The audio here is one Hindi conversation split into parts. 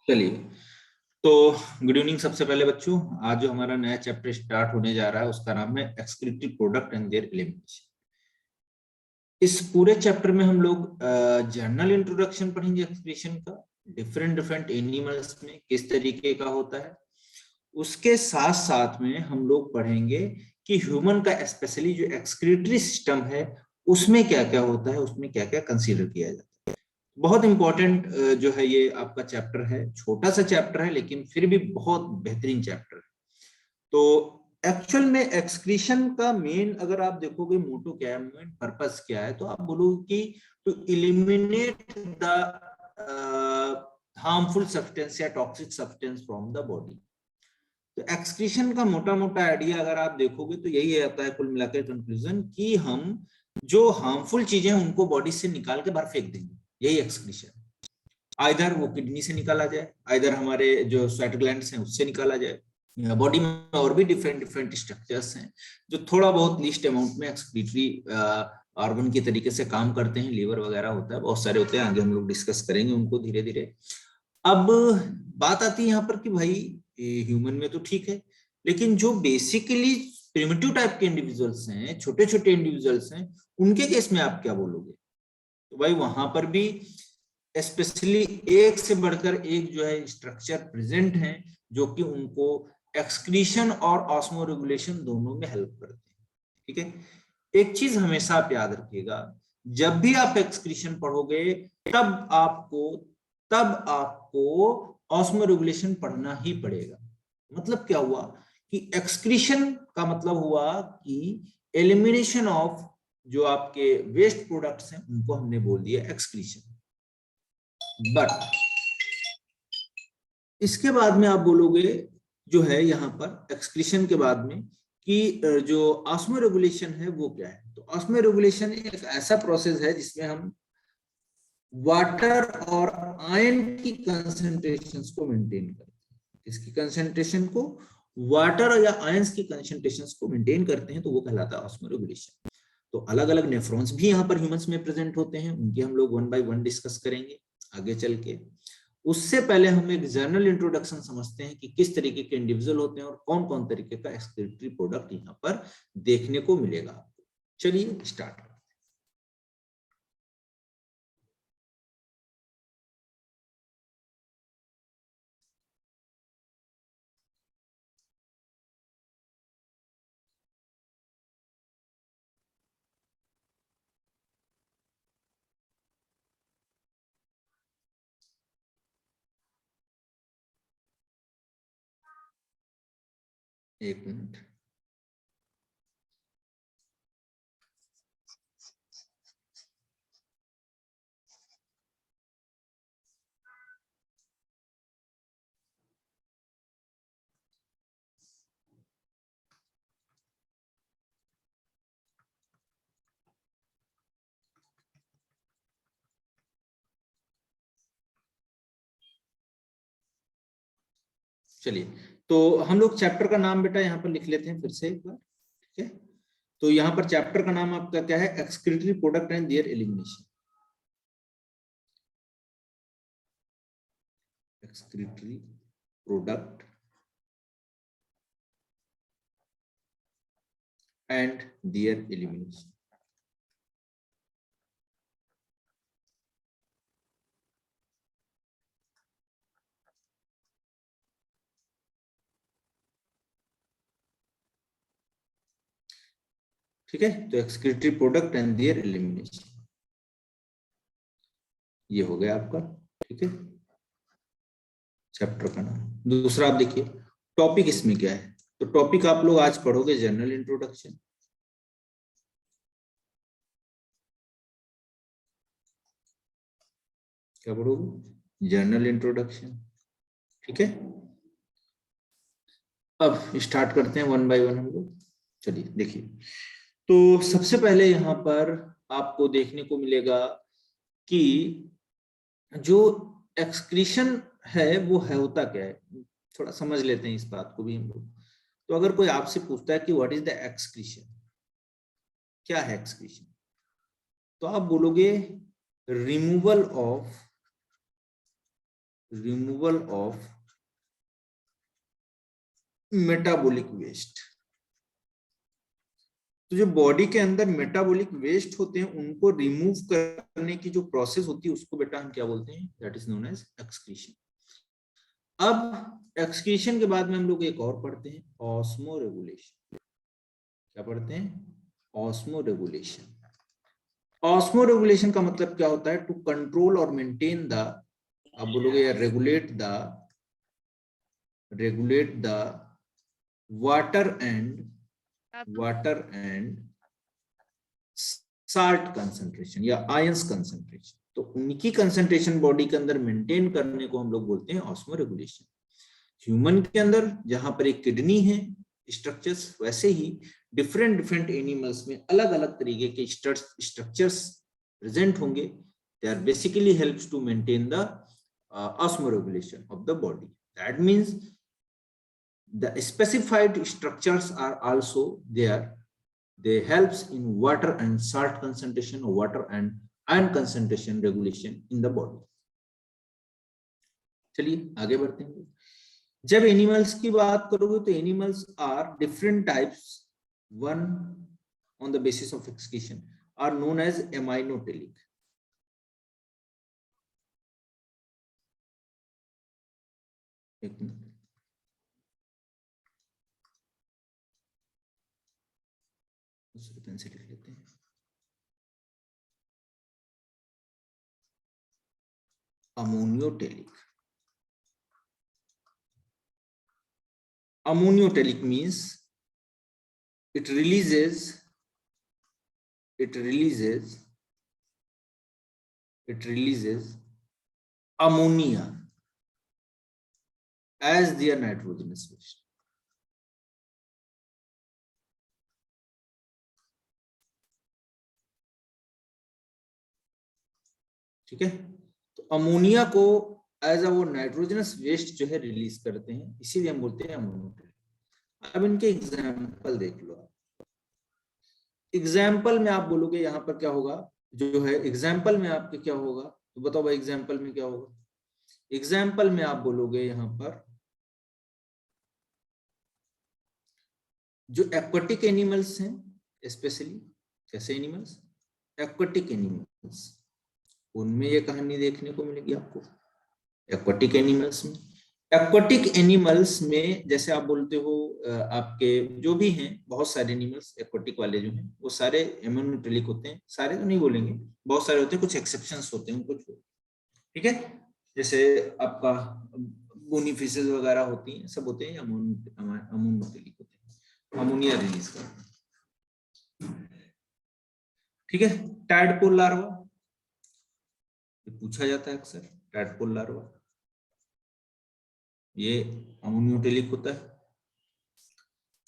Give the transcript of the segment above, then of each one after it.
चलिए, तो गुड इवनिंग सबसे पहले बच्चों। आज जो हमारा नया चैप्टर स्टार्ट होने जा रहा है उसका नाम है excretory product and there elimination. इस पूरे चैप्टर में हम लोग जनरल इंट्रोडक्शन पढ़ेंगे एक्सक्रीशन का, डिफरेंट डिफरेंट एनिमल्स में किस तरीके का होता है। उसके साथ साथ में हम लोग पढ़ेंगे कि ह्यूमन का स्पेशली जो एक्सक्रीटरी सिस्टम है उसमें क्या क्या होता है, उसमें क्या क्या कंसीडर किया जाता है। बहुत इंपॉर्टेंट जो है ये आपका चैप्टर है, छोटा सा चैप्टर है लेकिन फिर भी बहुत बेहतरीन चैप्टर है। तो एक्चुअल में एक्सक्रीशन का मेन अगर आप देखोगे मोटो क्या है, मेन पर्पस क्या है, तो आप बोलोगे कि to eliminate the harmful substance या toxic substance from the body. तो एक्सक्रीशन का मोटा मोटा आइडिया अगर आप देखोगे तो यही आता है कुल मिलाकर कंक्लूजन कि हम जो हार्मफुल चीजें हैं उनको बॉडी से निकाल के बाहर फेंक देंगे, यही एक्सक्रीशन। आइदर वो किडनी से निकाला जाए, आइदर हमारे जो स्वेट ग्लैंड्स हैं उससे निकाला जाए। बॉडी में और भी डिफरेंट डिफरेंट स्ट्रक्चर्स हैं जो थोड़ा बहुत लीस्ट अमाउंट में एक्सक्रीटरी ऑर्गन के तरीके से काम करते हैं। लीवर वगैरह होता है, बहुत सारे होते हैं, आगे हम लोग डिस्कस करेंगे उनको धीरे धीरे। अब बात आती है यहाँ पर कि भाई ह्यूमन में तो ठीक है, लेकिन जो बेसिकली प्रिमिटिव टाइप के इंडिविजुअल्स हैं, छोटे छोटे इंडिविजुअल्स हैं, उनके केस में आप क्या बोलोगे? तो भाई वहां पर भी स्पेशली एक से बढ़कर एक जो है स्ट्रक्चर प्रेजेंट है जो कि उनको एक्सक्रीशन और ऑस्मो रेगुलेशन दोनों में हेल्प करते हैं। ठीक है, एक चीज हमेशा आप याद रखिएगा, जब भी आप एक्सक्रीशन पढ़ोगे तब आपको ऑस्मो रेगुलेशन पढ़ना ही पड़ेगा। मतलब क्या हुआ कि एक्सक्रीशन का मतलब हुआ कि एलिमिनेशन ऑफ जो आपके वेस्ट प्रोडक्ट्स हैं उनको हमने बोल दिया एक्सक्रीशन। बट इसके बाद में आप बोलोगे जो है यहाँ पर एक्सक्रीशन के बाद में कि जो ऑस्मो रेगुलेशन है वो क्या है। तो ऑस्मो रेगुलेशन एक ऐसा प्रोसेस है जिसमें हम वाटर और आयन की कंसंट्रेशंस को मेंटेन करते हैं। इसकी कंसंट्रेशन को वाटर या आयंस की कंसंट्रेशंस को मेंटेन करते हैं, तो वो कहलाता है ऑस्मो रेगुलेशन। तो अलग अलग नेफ्रॉन्स भी यहाँ पर ह्यूमंस में प्रेजेंट होते हैं, उनके हम लोग वन बाय वन डिस्कस करेंगे आगे चल के। उससे पहले हम एक जनरल इंट्रोडक्शन समझते हैं कि किस तरीके के इंडिविजुअल होते हैं और कौन कौन तरीके का एक्सक्रीटरी प्रोडक्ट यहाँ पर देखने को मिलेगा आपको। चलिए स्टार्ट। एक मिनट। चलिए, तो हम लोग चैप्टर का नाम बेटा यहाँ पर लिख लेते हैं फिर से एक बार। ठीक है, तो यहाँ पर चैप्टर का नाम आपका क्या है? Excretory product and there elimination. Excretory product and there elimination. ठीक है, तो excretory product and there elimination ये हो गया आपका। ठीक है, चैप्टर का नाम। दूसरा आप देखिए टॉपिक इसमें क्या है। तो टॉपिक आप लोग आज पढ़ोगे जनरल इंट्रोडक्शन। क्या पढ़ोगे? General introduction. ठीक है, अब स्टार्ट करते हैं वन बाय वन हम लोग। चलिए देखिए, तो सबसे पहले यहाँ पर आपको देखने को मिलेगा कि जो एक्सक्रीशन है वो है होता क्या है, थोड़ा समझ लेते हैं इस बात को भी हम लोग। तो अगर कोई आपसे पूछता है कि व्हाट इज द एक्सक्रीशन, क्या है एक्सक्रीशन, तो आप बोलोगे removal of removal of metabolic waste. तो जो बॉडी के अंदर मेटाबॉलिक वेस्ट होते हैं उनको रिमूव करने की जो प्रोसेस होती है उसको बेटा हम क्या बोलते हैं, that is known as excretion. अब एक्सक्रीशन के बाद में हम लोग एक और पढ़ते हैं, ऑस्मो रेगुलेशन। क्या पढ़ते हैं, ऑस्मो रेगुलेशन। ऑस्मो रेगुलेशन का मतलब क्या होता है, टू कंट्रोल और मेंटेन द, आप बोलोगे regulate the water and salt concentration या आयंस कंसंट्रेशन। तो उनकी कंसंट्रेशन बॉडी के अंदर मेंटेन करने को हम लोग बोलते हैं ऑस्मो रेगुलेशन। ह्यूमन के अंदर जहां पर एक किडनी है स्ट्रक्चर्स, वैसे ही डिफरेंट एनिमल्स में अलग अलग तरीके के स्ट्रक्चर्स प्रेजेंट होंगे। They are basically helps to maintain the osmoregulation of the body. That means the specified structures are also there. They helps in water and salt concentration, or water and ion concentration regulation in the body. चलिए आगे बढ़ते हैं। जब एनिमल्स की बात करोगे तो animals are different types, one on the basis of excretion are known as aminotelic. एक मिनट, दूसरे पेन से लिख लेते हैं। अमोनियोटेलिक। Ammoniotelic means it releases ammonia as their nitrogenous waste. ठीक है, तो अमोनिया को एज अ वो नाइट्रोजनस वेस्ट जो है रिलीज करते हैं, इसीलिए हम बोलते हैं अमोनियोटेलिक। अब इनके एग्जाम्पल देख लो। एग्जाम्पल में आप बोलोगे यहाँ पर क्या होगा, जो है एग्जाम्पल में आपके क्या होगा, तो बताओ भाई एग्जाम्पल में क्या होगा। एग्जाम्पल में आप बोलोगे यहाँ पर जो एक्वाटिक एनिमल्स हैं, स्पेशली कैसे एनिमल्स, एक्वाटिक एनिमल्स, उनमें ये कहानी देखने को मिलेगी आपको। एक्वाटिक एनिमल्स में, एक्वाटिक एनिमल्स में जैसे आप बोलते हो आपके जो भी हैं बहुत सारे एनिमल्स एक्वाटिक वाले जो हैं वो सारे एमोनोटेलिक होते हैं। सारे तो नहीं बोलेंगे, बहुत सारे होते हैं, कुछ एक्सेप्शंस होते हैं कुछ। ठीक है, जैसे आपका बोनी फिशेस वगैरह होती हैं, सब होते हैं अमोनोटेलिक होते हैं, अमोनिया रिलीज करते हैं। ठीक है, टैडपोल लार्वा पूछा जाता है अक्सर, टैडपोल लार्वा ये अमोनियोटेलिक होता है।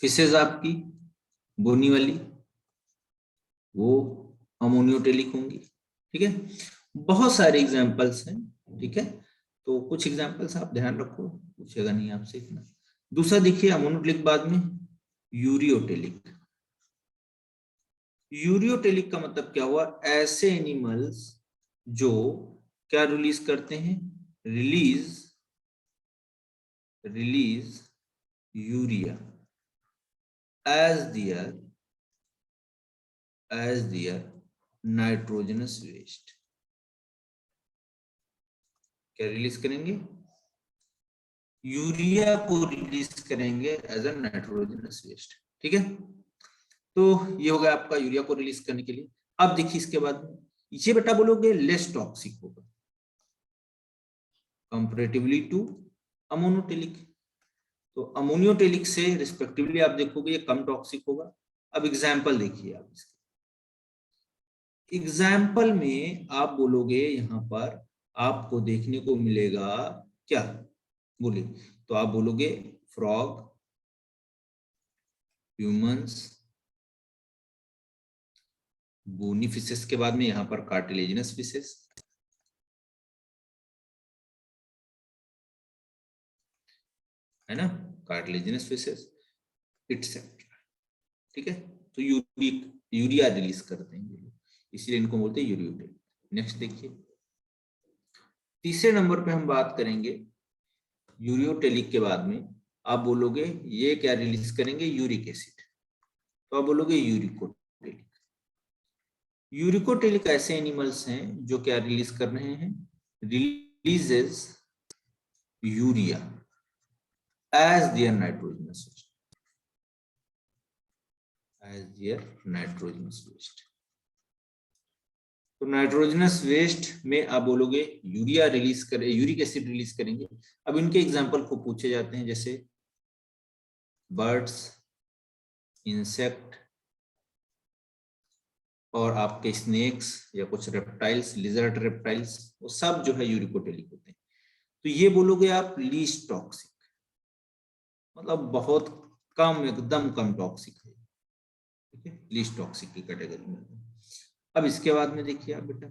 फिशेज आपकी बोनी वाली वो अमोनियोटेलिक होंगी। ठीक है, बहुत सारे एग्जांपल्स हैं। ठीक है, तो कुछ एग्जांपल्स आप ध्यान रखो, पूछेगा नहीं आपसे इतना। दूसरा देखिए अमोनियोटेलिक, बाद में यूरियोटेलिक। यूरियोटेलिक का मतलब क्या हुआ, ऐसे एनिमल्स जो क्या रिलीज करते हैं, release urea as their nitrogenous waste। क्या रिलीज करेंगे, यूरिया को रिलीज करेंगे एज अ नाइट्रोजनस वेस्ट। ठीक है, तो ये हो गया आपका यूरिया को रिलीज करने के लिए। अब देखिए इसके बाद ये बेटा बोलोगे लेस टॉक्सिक होगा कंपैरेटिवली टू अमोनोटेलिक। तो अमोनियोटेलिक से रिस्पेक्टिवली आप देखोगे ये कम टॉक्सिक होगा। अब एग्जाम्पल देखिए आप इसके, एग्जाम्पल में आप बोलोगे यहां पर आपको देखने को मिलेगा क्या, बोलिए, तो आप बोलोगे फ्रॉग, ह्यूमंस, बोनी फिशेस के बाद में यहां पर कार्टिलेजिनस फिशेस, है ना, कार्टिलेजिनस फिशेस इटसेट्रा। ठीक है, तो यूरिया रिलीज करते हैं, इसीलिए इनको बोलते हैं यूरियोटेलिक। नेक्स्ट देखिए तीसरे नंबर पे हम बात करेंगे यूरियोटेलिक के बाद में। आप बोलोगे ये क्या रिलीज करेंगे, यूरिक एसिड, तो आप बोलोगे यूरिकोटेलिक। यूरिकोटेलिक ऐसे एनिमल्स हैं जो क्या रिलीज कर रहे हैं, releases urea as their nitrogenous waste, as their nitrogenous waste. तो नाइट्रोजनस वेस्ट में आप बोलोगे यूरिया रिलीज करे, यूरिक एसिड रिलीज करेंगे। अब इनके एग्जांपल को पूछे जाते हैं, जैसे बर्ड्स, इंसेक्ट और आपके स्नेक्स या कुछ रेप्टाइल्स, लिजर्ड रेप्टाइल्स, वो सब जो है यूरिकोटेलिक होते हैं। तो ये बोलोगे आप लीस्ट टॉक्सिक, मतलब बहुत कम, एकदम कम टॉक्सिक है, ठीक है, लीस्ट टॉक्सिक की कैटेगरी में। अब इसके बाद में देखिए आप बेटा,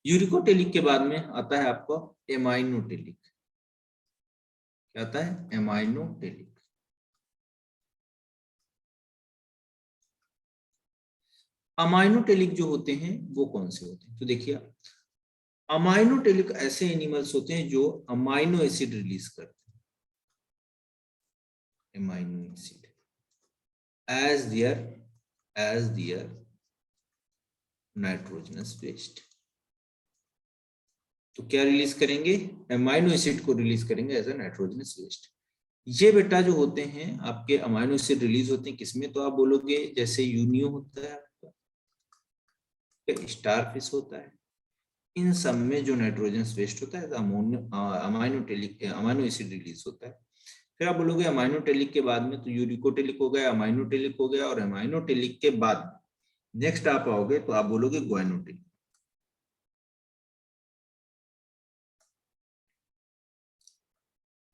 यूरिकोटेलिक के बाद में आता है आपको एमाइनोटेलिक। क्या आता है, एमाइनोटेलिक। अमाइनोटेलिक जो होते हैं वो कौन से होते हैं, तो देखिए अमाइनोटेलिक ऐसे एनिमल्स होते हैं जो अमाइनो एसिड रिलीज करते हैं, amino acid as their nitrogenous waste. तो क्या रिलीज करेंगे, अमाइनो एसिड को रिलीज करेंगे एज ए नाइट्रोजनस वेस्ट। ये बेटा जो होते हैं आपके अमाइनो एसिड रिलीज होते हैं किसमें, तो आप बोलोगे जैसे यूनियो होता है आपका, स्टारफिश होता है, इन सब में जो नाइट्रोजनस वेस्ट होता है अमाइनो एसिड रिलीज होता है। फिर आप बोलोगे अमाइनोटेलिक के बाद में, तो यूरिकोटेलिक हो गया, अमाइनोटेलिक हो गया, और अमाइनोटेलिक के बाद नेक्स्ट आप आओगे तो आप बोलोगे ग्वाइनोटेलिक।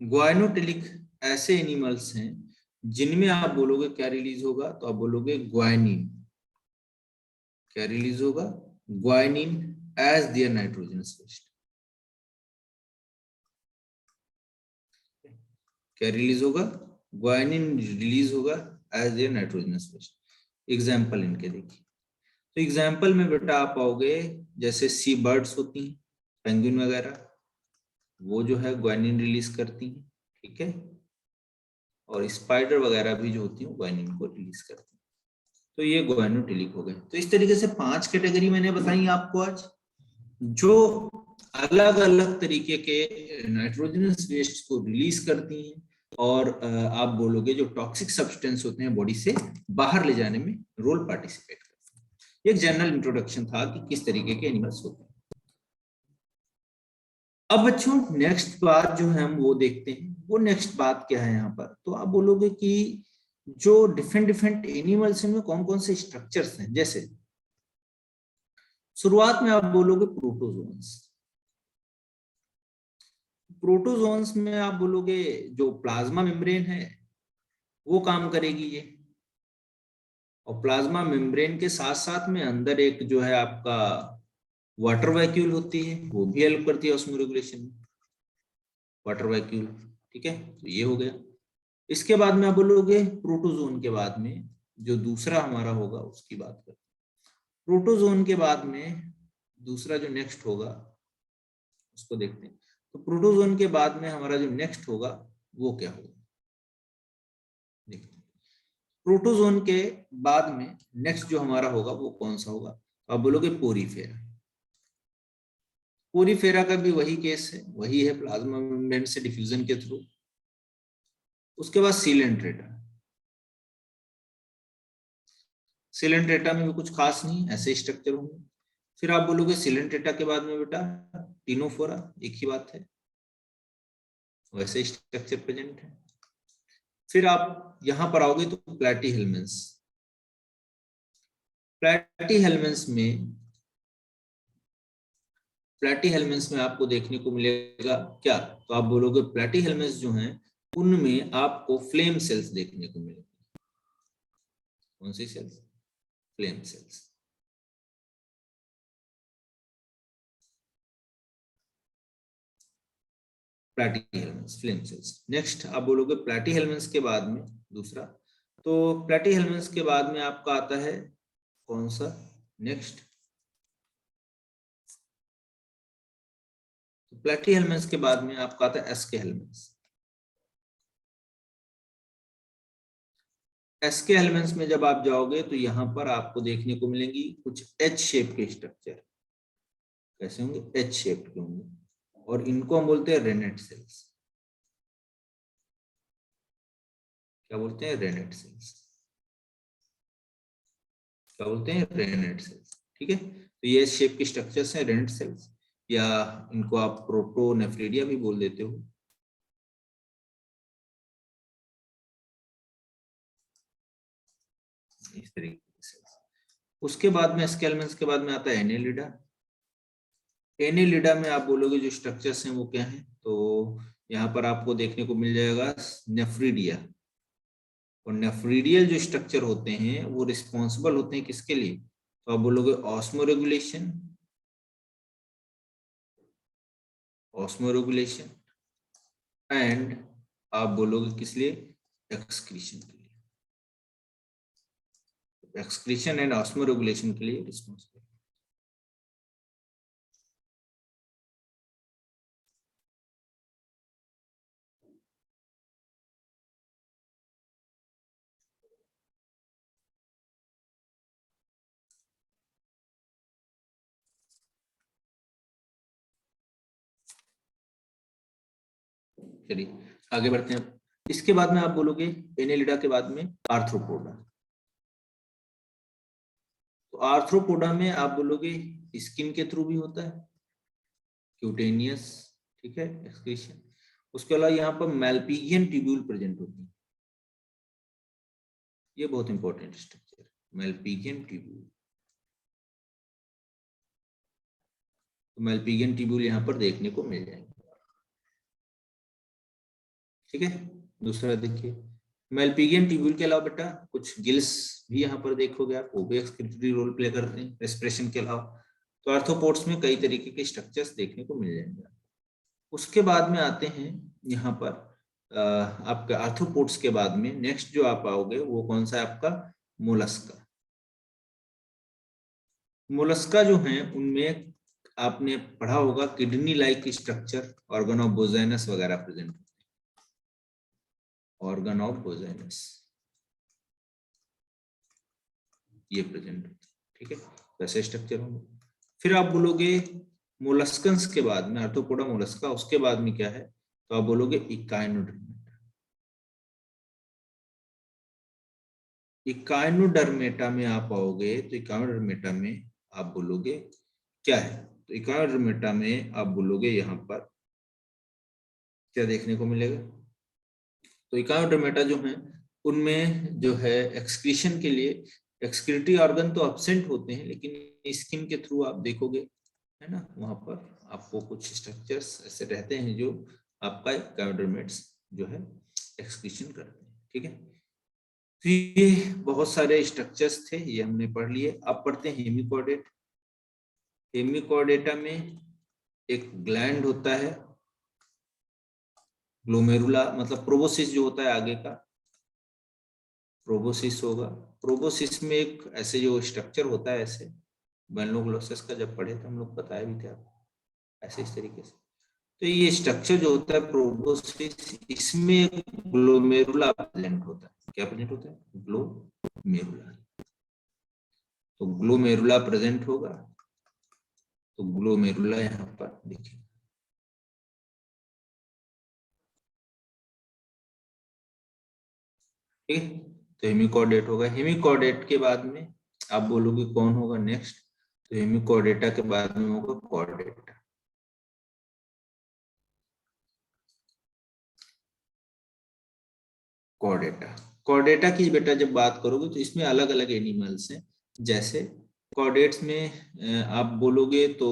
ग्वाइनोटेलिक ऐसे एनिमल्स हैं जिनमें आप बोलोगे क्या रिलीज होगा, तो आप बोलोगे ग्वाइनिन। क्या रिलीज होगा, guanine as their nitrogenous waste. क्या रिलीज होगा, ग्वाइनिन रिलीज होगा as their nitrogenous waste. Example इनके देखिए, तो एग्जाम्पल में बेटा आप आओगे जैसे सी बर्ड्स होती हैं, पेंगुइन वगैरह, वो जो है ग्वाइनिन रिलीज करती हैं, ठीक है, और स्पाइडर वगैरह भी जो होती है ग्वाइनिन को रिलीज करती हैं। तो ये ग्वाइनोटेलिक हो गए। तो इस तरीके से 5 कैटेगरी मैंने बताई आपको आज, जो अलग अलग तरीके के नाइट्रोजनस वेस्ट को रिलीज करती हैं, और आप बोलोगे जो टॉक्सिक सब्सटेंस होते हैं बॉडी से बाहर ले जाने में रोल पार्टिसिपेट करते हैं। एक जनरल इंट्रोडक्शन था कि किस तरीके के एनिमल्स होते हैं। अब बच्चों नेक्स्ट बात जो है हम वो देखते हैं, वो नेक्स्ट बात क्या है यहाँ पर, तो आप बोलोगे कि जो डिफरेंट डिफरेंट एनिमल्स में कौन कौन से स्ट्रक्चर्स हैं। जैसे शुरुआत में आप बोलोगे प्रोटोजोन्स। प्रोटोजोन्स में आप बोलोगे जो प्लाज्मा मेम्ब्रेन है वो काम करेगी ये, और प्लाज्मा मेम्ब्रेन के साथ साथ में अंदर एक जो है आपका वाटर वैक्यूल होती है, वो भी हेल्प करती है ऑस्मो रेगुलेशन में, वाटर वैक्यूल, ठीक है। तो ये हो गया। इसके बाद में आप बोलोगे प्रोटोजोन के बाद में जो दूसरा हमारा होगा उसकी बात करते हैं। प्रोटोजोन के बाद में दूसरा जो नेक्स्ट होगा उसको देखते हैं। तो प्रोटोजोन के बाद में हमारा जो नेक्स्ट होगा वो क्या होगा, देखते हैं। प्रोटोजोन के बाद में नेक्स्ट जो हमारा होगा वो कौन सा होगा, तो आप बोलोगे पोरीफेरा। पोरीफेरा का भी वही केस है, वही है, प्लाज्मा मेम्ब्रेन से डिफ्यूजन के थ्रू। उसके बाद सीलेंट्रेटा। सीलेंट्रेटा में भी कुछ खास नहीं, ऐसे स्ट्रक्चर होंगे। फिर आप बोलोगे सीलेंट्रेटा के बाद में बेटा टिनोफोरा, एक ही बात है, वैसे स्ट्रक्चर प्रेजेंट है। फिर आप यहां पर आओगे तो प्लैटीहेल्मिन्स। प्लैटीहेल्मिन्स में आपको देखने को मिलेगा क्या, तो आप बोलोगे प्लैटीहेल्मिन्स जो हैं उनमें आपको फ्लेम सेल्स देखने को मिलेंगे। कौन सी cells, flame cells. Platyhelminthes, flame cells. Next आप बोलोगे प्लैटीहेल्मिन्स के बाद में दूसरा, तो प्लैटीहेल्मिन्स के बाद में आपका आता है कौन सा नेक्स्ट, प्लेटीहेल्मिन्थ्स के बाद में आपका आता है एस्केहेल्मिन्थ्स। एस्केहेल्मिन्थ्स में जब आप जाओगे तो यहाँ पर आपको देखने को मिलेंगी कुछ एच शेप के स्ट्रक्चर। कैसे होंगे? एच शेप के होंगे, और इनको हम बोलते हैं रेनेट सेल्स। क्या बोलते हैं? Renette cells. क्या बोलते हैं? Renette cells. ठीक है, तो ये शेप के स्ट्रक्चर्स हैं रेनेट सेल्स, या इनको आप प्रोटोनेफ्रिडिया भी बोल देते हो। इस तरीके से। उसके बाद में एस्केहेल्मिन्थ्स के बाद में आता है एनेलिडा। एनेलिडा में आप बोलोगे जो स्ट्रक्चर्स हैं वो क्या हैं, तो यहाँ पर आपको देखने को मिल जाएगा नेफ्रिडिया। और नेफ्रिडियल जो स्ट्रक्चर होते हैं वो रिस्पॉन्सिबल होते हैं किसके लिए? तो आप बोलोगे ऑस्मोरेगुलेशन, ऑस्मोरेगुलेशन, एंड आप बोलोगे किस लिए? एक्सक्रीशन के लिए। एक्सक्रीशन एंड ऑस्मोरेगुलेशन के लिए रिस्पॉन्सिबल। चलिए आगे बढ़ते हैं। इसके बाद में आप बोलोगे एनेलिडा के बाद में आर्थ्रोपोडा। तो आर्थ्रोपोडा में आप बोलोगे स्किन के थ्रू भी होता है, क्यूटेनियस, ठीक है, एक्सक्रीशन। उसके अलावा यहाँ पर मैल्पिगियन ट्यूब्यूल प्रेजेंट होती है। ये बहुत इंपॉर्टेंट स्ट्रक्चर, मैल्पिगियन ट्यूब्यूल। तो मैल्पिगियन ट्यूब्यूल यहाँ पर देखने को मिल जाएंगे। ठीक है, दूसरा देखिए मैल्पिगियन ट्यूब्यूल के अलावा बेटा कुछ गिल्स भी यहाँ पर देखोगे आप, वो भी एक्सक्रीटरी रोल प्ले करते हैं रेस्पिरेशन के अलावा। तो आर्थ्रोपोड्स में कई तरीके के स्ट्रक्चर्स देखने को मिल जाएंगे। उसके बाद में आते हैं यहाँ पर आपका आर्थ्रोपोड्स के बाद में नेक्स्ट जो आप आओगे वो कौन सा है आपका? मोलस्का। मोलस्का जो है उनमें आपने पढ़ा होगा kidney like structure, organ of Bojanus वगैरह प्रेजेंट होते हैं, ऑर्गन ऑफ बोजाइनस ये प्रेजेंट होते हैं। ठीक है, वैसे स्ट्रक्चर होंगे। फिर आप बोलोगे मोलस्कन्स के बाद में आर्थ्रोपोडा मोलस्का, उसके बाद में क्या है? तो आप बोलोगे इकाइनोडर्मेटा। इकाइनोडर्मेटा में आप आओगे तो इकाइनोडर्मेटा में आप बोलोगे क्या है? तो इकाइनोडर्मेटा में आप बोलोगे यहाँ पर क्या देखने को मिलेगा? तो इकाइनोडर्मेटा जो है उनमें जो है एक्सक्रीशन के लिए एक्सक्रीटरी ऑर्गन तो एब्सेंट होते हैं, लेकिन स्किन के थ्रू आप देखोगे, है ना, वहां पर आपको कुछ स्ट्रक्चर्स ऐसे रहते हैं जो आपका इकाइनोडर्मेट्स जो है एक्सक्रीशन करते हैं। ठीक है, तो ये बहुत सारे स्ट्रक्चर्स थे, ये हमने पढ़ लिए। अब पढ़ते हैं हेमिकॉर्डेट। हेमिकॉर्डेटा में एक ग्लैंड होता है ग्लोमेरुला, मतलब प्रोबोसिस जो होता है आगे का, प्रोबोसिस होगा। प्रोबोसिस में एक ऐसे जो स्ट्रक्चर होता है, ऐसे बेनलोग्लोसस का जब पढ़े थे हम लोग, बताया भी थे आपको, ऐसे इस तरीके से। तो ये स्ट्रक्चर जो होता है प्रोबोसिस, इसमें ग्लोमेरुला प्रेजेंट होता है। क्या प्रेजेंट होता है? ग्लोमेरुला। तो ग्लोमेरुला प्रेजेंट होगा, तो ग्लोमेरुला यहाँ पर देखिए। ठीक है, तो हेमिकॉर्डेट होगा। हेमिकॉर्डेट के बाद में आप बोलोगे कौन होगा नेक्स्ट? तो हेमिकॉर्डेटा के बाद में होगा कॉर्डेटा। कॉर्डेटा, कॉर्डेटा की बेटा जब बात करोगे तो इसमें अलग अलग एनिमल्स हैं। जैसे कॉर्डेट्स में आप बोलोगे तो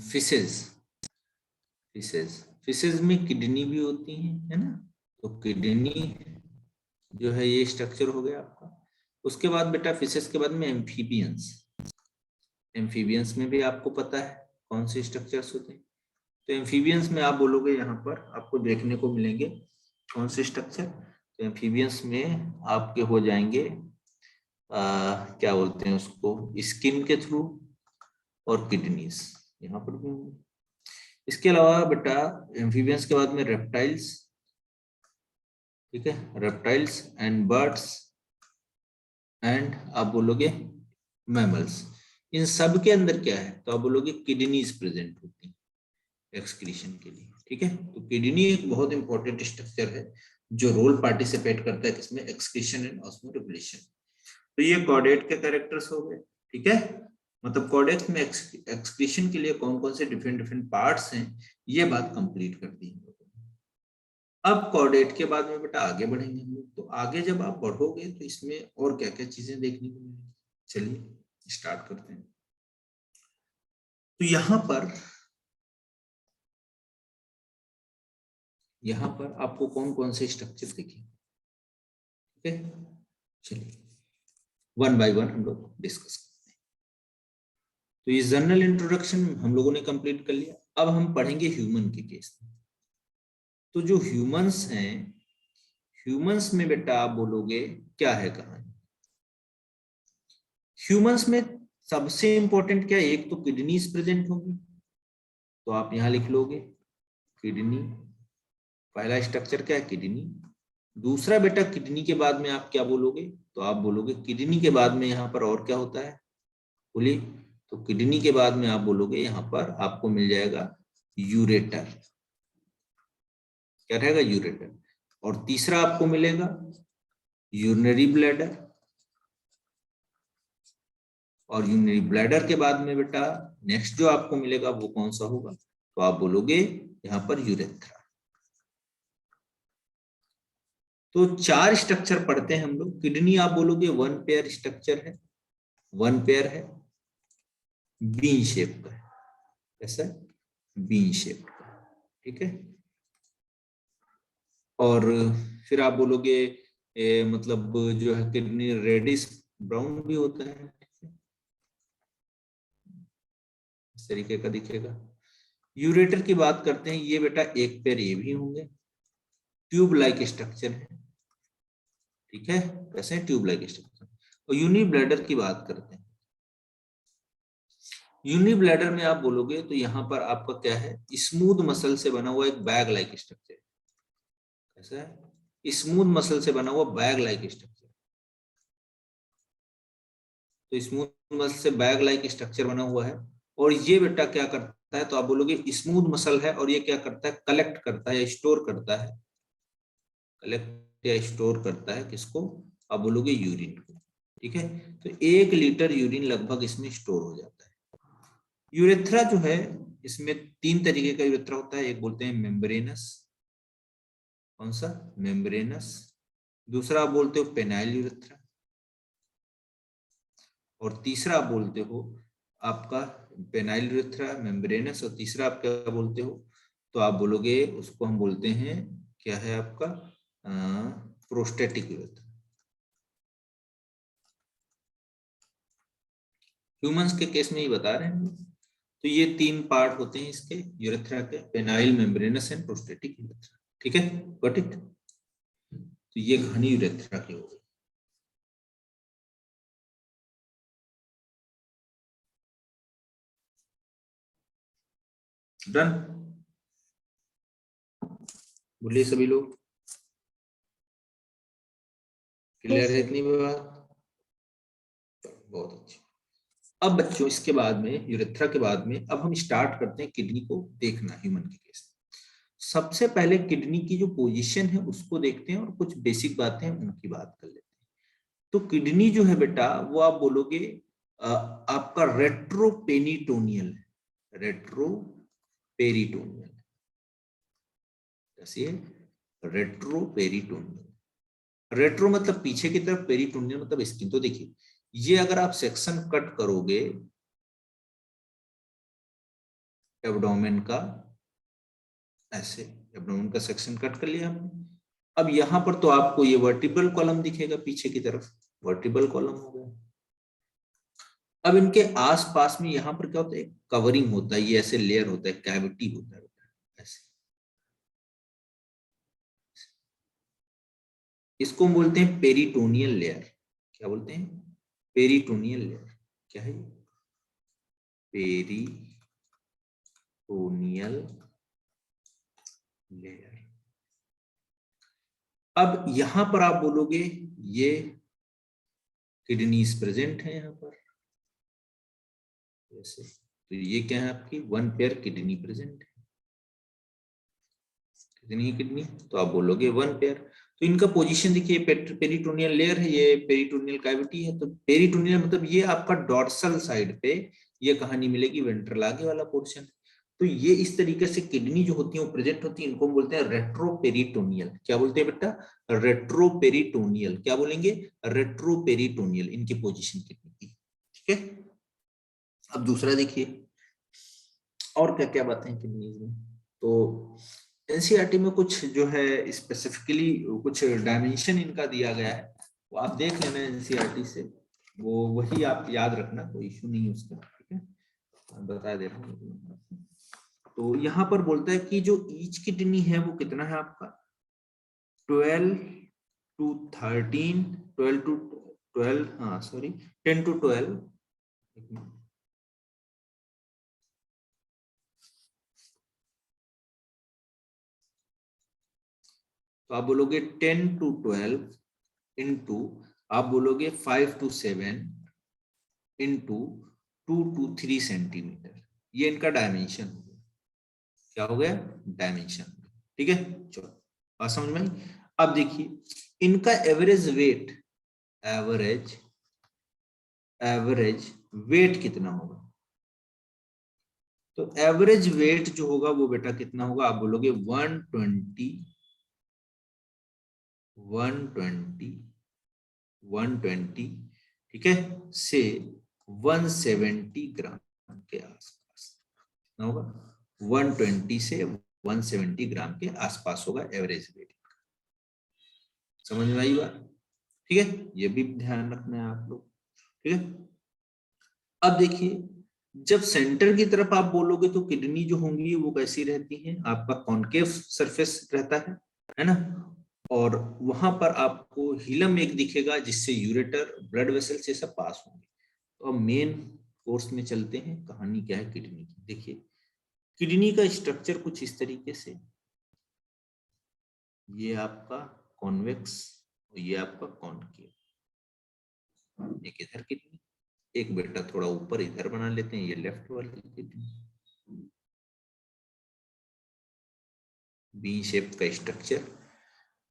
फिशेज, फिशेज, फिशेज में किडनी भी होती है ना, तो किडनी जो है ये स्ट्रक्चर हो गया आपका। उसके बाद बेटा फिशेज के बाद में एम्फीबियंस। एम्फीबियंस में भी आपको पता है कौन से स्ट्रक्चर्स होते हैं। तो एम्फीबियंस में आप बोलोगे यहाँ पर आपको देखने को मिलेंगे कौन से स्ट्रक्चर? तो एम्फीबियंस में आपके हो जाएंगे क्या बोलते हैं उसको, स्किन के थ्रू और किडनीज यहाँ पर भी होंगे। इसके अलावा बेटा एम्फीबियंस के बाद में रेप्टाइल्स, ठीक है, रेप्टाइल्स एंड बर्ड्स एंड आप बोलोगे मैमल्स। इन सब के अंदर क्या है, तो आप बोलोगे किडनीज प्रेजेंट होती है एक्सक्रीशन के लिए, ठीक है। तो किडनी एक बहुत इंपॉर्टेंट स्ट्रक्चर है जो रोल पार्टिसिपेट करता है किसमें, एक्सक्रीशन एंड ऑस्मोरेगुलेशन। तो ये कॉर्डेट के कैरेक्टर्स हो गए, ठीक है। मतलब कॉर्डेट में एक्सक्रीशन के लिए कौन कौन से डिफरेंट डिफरेंट पार्ट्स हैं, ये बात कंप्लीट कर दी। अब कॉर्डेट के बाद में बेटा आगे बढ़ेंगे हम लोग। तो आगे जब आप बढ़ोगे तो इसमें और क्या क्या चीजें देखने को मिलेंगी, चलिए स्टार्ट करते हैं। तो यहाँ पर आपको कौन कौन से स्ट्रक्चर दिखेंगे, ठीक है। चलिए वन बाय वन हम लोग डिस्कस करते हैं। तो ये जनरल इंट्रोडक्शन हम लोगों ने कंप्लीट कर लिया। अब हम पढ़ेंगे ह्यूमन के केस में। तो जो ह्यूमंस हैं, ह्यूमंस में बेटा आप बोलोगे क्या है कहानी। ह्यूमंस में सबसे इंपॉर्टेंट क्या है, एक तो किडनीज प्रेजेंट होंगी, तो आप यहां लिख लोगे किडनी। पहला स्ट्रक्चर क्या है, किडनी। दूसरा बेटा किडनी के बाद में आप क्या बोलोगे, तो आप बोलोगे किडनी के बाद में यहाँ पर और क्या होता है, बोलिए। तो किडनी के बाद में आप बोलोगे यहाँ पर आपको मिल जाएगा यूरेटर, क्या रहेगा, यूरेटर। और तीसरा आपको मिलेगा यूरिनरी ब्लैडर। और यूरिनरी ब्लैडर के बाद में बेटा नेक्स्ट जो आपको मिलेगा वो कौन सा होगा, तो आप बोलोगे यहाँ पर यूरेथ्रा। तो चार स्ट्रक्चर पढ़ते हैं हम लोग। किडनी आप बोलोगे वन पेयर स्ट्रक्चर है, वन पेयर है, बीन शेप का है, ऐसा बीन शेप का, ठीक है। और फिर आप बोलोगे मतलब जो है किडनी रेडिश ब्राउन भी होता है, इस तरीके का दिखेगा। यूरेटर की बात करते हैं, ये बेटा एक पेयर ये भी होंगे, ट्यूब लाइक स्ट्रक्चर है, ठीक है, कैसे ट्यूब लाइक स्ट्रक्चर। और यूनि ब्लैडर की बात करते हैं। यूनि ब्लैडर में आप बोलोगे तो यहाँ पर आपका क्या है, स्मूथ मसल से बना हुआ एक बैग लाइक स्ट्रक्चर, ऐसा है, स्मूथ मसल से बना हुआ बैग लाइक स्ट्रक्चर। तो स्मूथ मसल से बैग लाइक स्ट्रक्चर बना हुआ है। और ये बेटा क्या करता है, तो आप बोलोगे स्मूथ मसल है और ये क्या करता है, कलेक्ट करता है या स्टोर करता है, कलेक्ट या स्टोर करता है किसको, आप बोलोगे यूरिन को, ठीक है। तो 1 लीटर यूरिन लगभग इसमें स्टोर हो जाता है। यूरेथ्रा जो है, इसमें 3 तरीके का यूरेथ्रा होता है। एक बोलते हैं मेम्ब्रेनस, कौन सा, मेम्ब्रेनस। दूसरा आप बोलते हो पेनाइल यूरेथ्रा। और तीसरा आप बोलते हो आपका पेनाइल यूरेथ्रा, मेम्ब्रेनस। और तीसरा आप क्या बोलते हो, तो आप बोलोगे उसको हम बोलते हैं क्या है आपका, प्रोस्टेटिक यूरेथ्रा। ह्यूमंस के केस में ही बता रहे हैं। तो ये 3 पार्ट होते हैं इसके यूरेथ्रा के, penile, membranes and prostatic urethra, ठीक है, गॉट इट। तो ये घनी यूरेथ्रा की हो गई। डन, बोलिए सभी लोग, क्लियर है इतनी बात, बहुत अच्छी। अब बच्चों इसके बाद में, यूरेथ्रा के बाद में, अब हम स्टार्ट करते हैं किडनी को देखना ह्यूमन के केस में। सबसे पहले किडनी की जो पोजीशन है उसको देखते हैं और कुछ बेसिक बातें हैं उनकी बात कर लेते हैं। तो किडनी जो है बेटा वो आप बोलोगे आपका रेट्रोपेनिटोनियल है, रेट्रोपेरिटोनियल, जैसे रेट्रोपेरिटोनियल। रेट्रो मतलब पीछे की तरफ, पेरिटोनियल मतलब स्किन। तो देखिए ये अगर आप सेक्शन कट करोगे एब्डोमेन का, ऐसे एब्डोमेन का सेक्शन कट कर लिया हमने। अब यहाँ पर तो आपको ये वर्टिब्रल कॉलम दिखेगा पीछे की तरफ, वर्टिब्रल कॉलम हो गया। अब इनके आसपास में यहाँ पर क्या होता है, कवरिंग होता है, ये ऐसे लेयर होता है, कैविटी होता है ऐसे। इसको हम बोलते हैं पेरिटोनियल लेयर। क्या बोलते हैं, पेरिटोनियल लेयर। क्या है, पेरिटोनियल पेरिटोनियल लेयर। अब यहां पर आप बोलोगे ये किडनीज प्रेजेंट है यहां पर ऐसे, तो ये क्या है आपकी 1 पेयर किडनी प्रेजेंट है। कितनी किडनी, तो आप बोलोगे 1 पेयर। तो इनका पोजीशन देखिए, पेरिटोनियल लेयर है, ये पेरिटोनियल कैविटी है। तो पेरिटोनियल मतलब ये आपका डॉर्सल साइड पे ये कहानी मिलेगी, वेंट्रल आगे वाला पोर्शन। तो ये इस तरीके से किडनी जो होती है वो प्रेजेंट होती है, इनको हम बोलते हैं रेट्रोपेरिटोनियल। क्या बोलते हैं बेटा? रेट्रोपेरिटोनियल। क्या बोलेंगे? रेट्रोपेरिटोनियल, इनकी पोजीशन किडनी की। ठीक है, अब दूसरा देखिए और क्या क्या बातें हैं किडनीज में। तो एनसीईआरटी में कुछ जो है स्पेसिफिकली कुछ डायमेंशन इनका दिया गया है, वो आप देख लेना एनसीईआरटी से, वो वही आप याद रखना, कोई इशू नहीं है उसका। ठीक है, बता दे रहा हूँ। तो यहाँ पर बोलता है कि जो ईच किडनी है वो कितना है आपका 12 to 13, 12 to 12, हाँ सॉरी 10 to 12, तो आप बोलोगे 10 to 12 इंटू, आप बोलोगे 5 to 7 इंटू 2 to 3 सेंटीमीटर। ये इनका डायमेंशन हो गया। क्या हो गया? डायमेंशन। ठीक है, चलो बात समझ में आई। अब देखिए इनका average weight, average average weight कितना होगा? तो एवरेज वेट जो होगा वो बेटा कितना होगा? आप बोलोगे 120 ठीक है, से 170 ग्राम के आसपास होगा। 120 से 170 ग्राम के आसपास होगा एवरेज वेट। समझ में आई बात? ठीक है, ये भी ध्यान रखना है आप लोग। ठीक है, अब देखिए जब सेंटर की तरफ आप बोलोगे तो किडनी जो होंगी वो कैसी रहती है? आपका कॉन्केव सरफेस रहता है ना, और वहां पर आपको हिलम एक दिखेगा जिससे यूरेटर ब्लड वेसल से सब पास होंगे। तो अब मेन कोर्स में चलते हैं, कहानी क्या है किडनी की। देखिए किडनी का स्ट्रक्चर कुछ इस तरीके से, ये आपका कॉन्वेक्स और ये आपका कॉनकेव। एक इधर किडनी, एक बेटा थोड़ा ऊपर इधर बना लेते हैं, ये लेफ्ट वाली किडनी, बी शेप का स्ट्रक्चर।